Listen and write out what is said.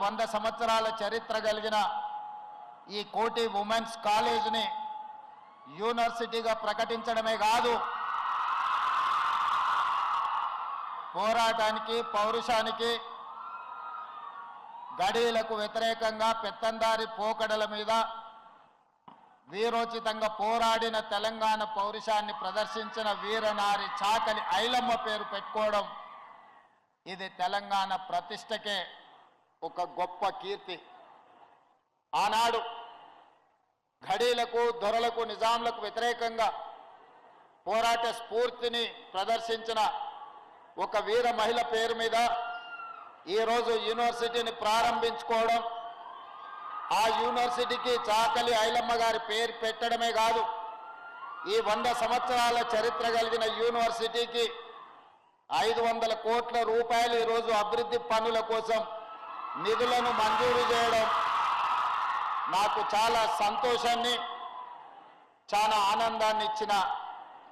100 సంవత్సరాల చరిత్ర కలిగిన ఈ కోటి ఉమెన్స్ కాలేజ్ని యూనివర్సిటీగా ప్రకటించడమే కాదు, పోరాటానికి పౌరుషానికి గడీలకు వ్యతిరేకంగా పెత్తందారి పోకడల మీద వీరోచితంగా పోరాడిన తెలంగాణ పౌరుషాన్ని ప్రదర్శించిన వీరనారి చాకలి ఐలమ్మ పేరు పెట్టుకోవడం ఇది తెలంగాణ ప్రతిష్టకే ఒక గొప్ప కీర్తి. ఆనాడు ఘడీలకు దొరలకు నిజాంలకు వ్యతిరేకంగా పోరాట స్ఫూర్తిని ప్రదర్శించిన ఒక వీర మహిళ పేరు మీద ఈరోజు యూనివర్సిటీని ప్రారంభించుకోవడం, ఆ యూనివర్సిటీకి చాకలి ఐలమ్మ గారి పేరు పెట్టడమే కాదు, ఈ 100 సంవత్సరాల చరిత్ర కలిగిన యూనివర్సిటీకి 500 కోట్ల రూపాయలు ఈరోజు అభివృద్ధి పనుల కోసం నిధులను మంజూరు చేయడం నాకు చాలా సంతోషాన్ని, చాలా ఆనందాన్ని ఇచ్చిన